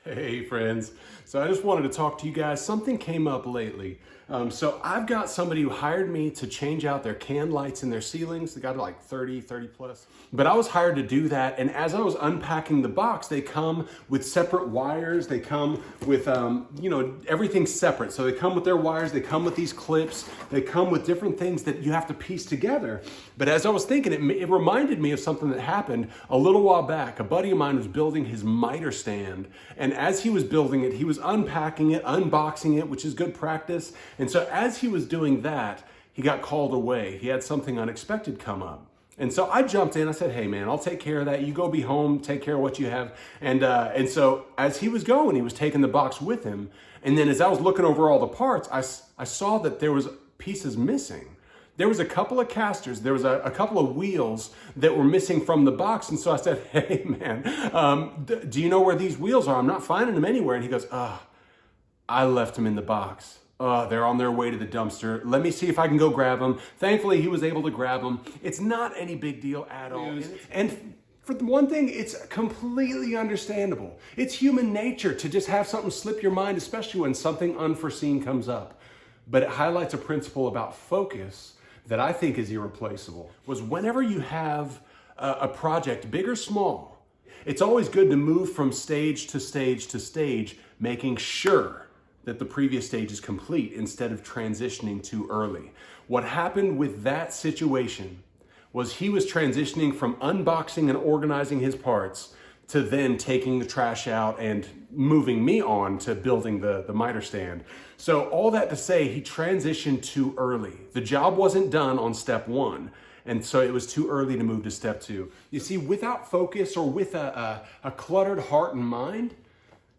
Hey friends, so I just wanted to talk to you guys. Something came up lately. So I've got somebody who hired me to change out their can lights in their ceilings. They got like 30 plus. But I was hired to do that. And as I was unpacking the box, they come with separate wires. They come with, everything separate. So they come with their wires. They come with these clips. They come with different things that you have to piece together. But as I was thinking, it reminded me of something that happened a little while back. A buddy of mine was building his miter stand. And as he was building it, he was unpacking it, unboxing it, which is good practice. And so as he was doing that, he got called away. He had something unexpected come up. And so I jumped in. I said, hey, man, I'll take care of that. You go be home, take care of what you have. And so as he was going, he was taking the box with him. And then as I was looking over all the parts, I saw that there was pieces missing. There was a couple of casters, there was a couple of wheels that were missing from the box. And so I said, hey, man, do you know where these wheels are? I'm not finding them anywhere. And he goes, I left them in the box. They're on their way to the dumpster. Let me see if I can go grab them. Thankfully, he was able to grab them. It's not any big deal at all. And for the one thing, it's completely understandable. It's human nature to just have something slip your mind, especially when something unforeseen comes up. But it highlights a principle about focus that I think is irreplaceable. Was whenever you have a project, big or small, it's always good to move from stage to stage to stage, making sure that the previous stage is complete instead of transitioning too early. What happened with that situation was he was transitioning from unboxing and organizing his parts to then taking the trash out and moving me on to building the miter stand. So all that to say, he transitioned too early. The job wasn't done on step one. And so it was too early to move to step two. You see, without focus or with a cluttered heart and mind,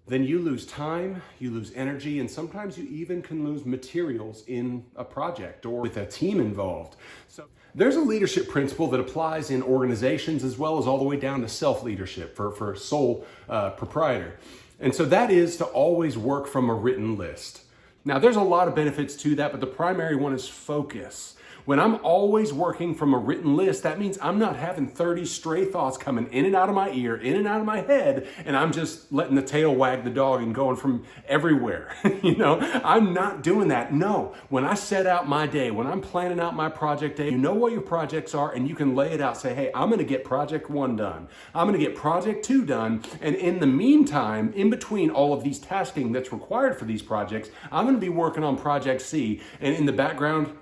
then you lose time, you lose energy, and sometimes you even can lose materials in a project or with a team involved. So there's a leadership principle that applies in organizations as well as all the way down to self-leadership for sole proprietor. And so that is to always work from a written list. Now, there's a lot of benefits to that, but the primary one is focus. When I'm always working from a written list, that means I'm not having 30 stray thoughts coming in and out of my ear, in and out of my head, and I'm just letting the tail wag the dog and going from everywhere. I'm not doing that. No, when I set out my day, when I'm planning out my project day, you know what your projects are, and you can lay it out. Say, hey, I'm gonna get project 1 done. I'm gonna get project 2 done, and in the meantime, in between all of these tasking that's required for these projects, I'm gonna be working on project C, and in the background,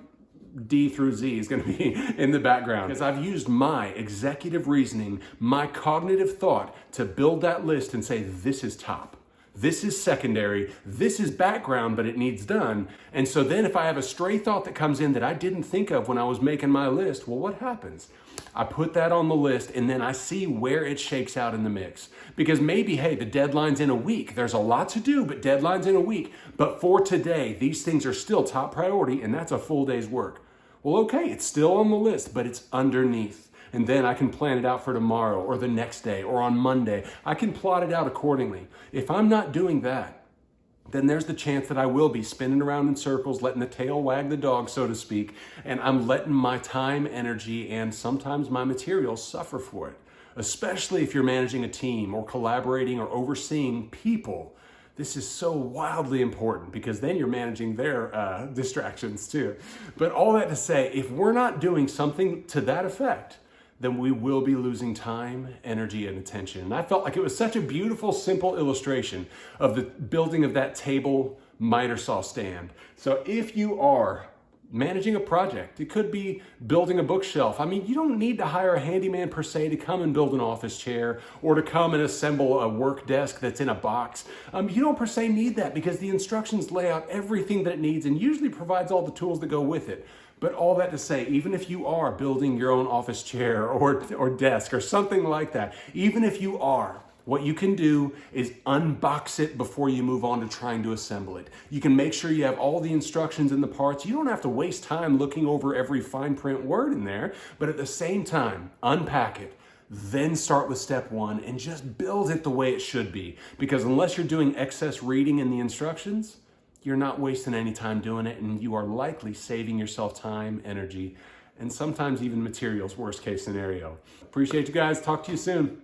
D through Z is going to be in the background because I've used my executive reasoning, my cognitive thought to build that list and say, this is top. This is secondary. This is background, but it needs done. And so then if I have a stray thought that comes in that I didn't think of when I was making my list, well, what happens? I put that on the list and then I see where it shakes out in the mix. Because maybe, hey, the deadline's in a week. There's a lot to do, but deadline's in a week. But for today, these things are still top priority and that's a full day's work. Well, okay, it's still on the list, but it's underneath. And then I can plan it out for tomorrow or the next day or on Monday. I can plot it out accordingly. If I'm not doing that, then there's the chance that I will be spinning around in circles, letting the tail wag the dog, so to speak, and I'm letting my time, energy, and sometimes my materials suffer for it, especially if you're managing a team or collaborating or overseeing people. This is so wildly important because then you're managing their distractions too. But all that to say, if we're not doing something to that effect, then we will be losing time, energy, and attention. And I felt like it was such a beautiful, simple illustration of the building of that table miter saw stand. So if you are managing a project, it could be building a bookshelf. I mean, you don't need to hire a handyman per se to come and build an office chair or to come and assemble a work desk that's in a box. You don't per se need that because the instructions lay out everything that it needs and usually provides all the tools that go with it. But all that to say, even if you are building your own office chair or desk or something like that, even if you are, what you can do is unbox it before you move on to trying to assemble it. You can make sure you have all the instructions and the parts. You don't have to waste time looking over every fine print word in there, but at the same time, unpack it. Then start with step 1 and just build it the way it should be. Because unless you're doing excess reading in the instructions, you're not wasting any time doing it, and you are likely saving yourself time, energy, and sometimes even materials, worst case scenario. Appreciate you guys. Talk to you soon.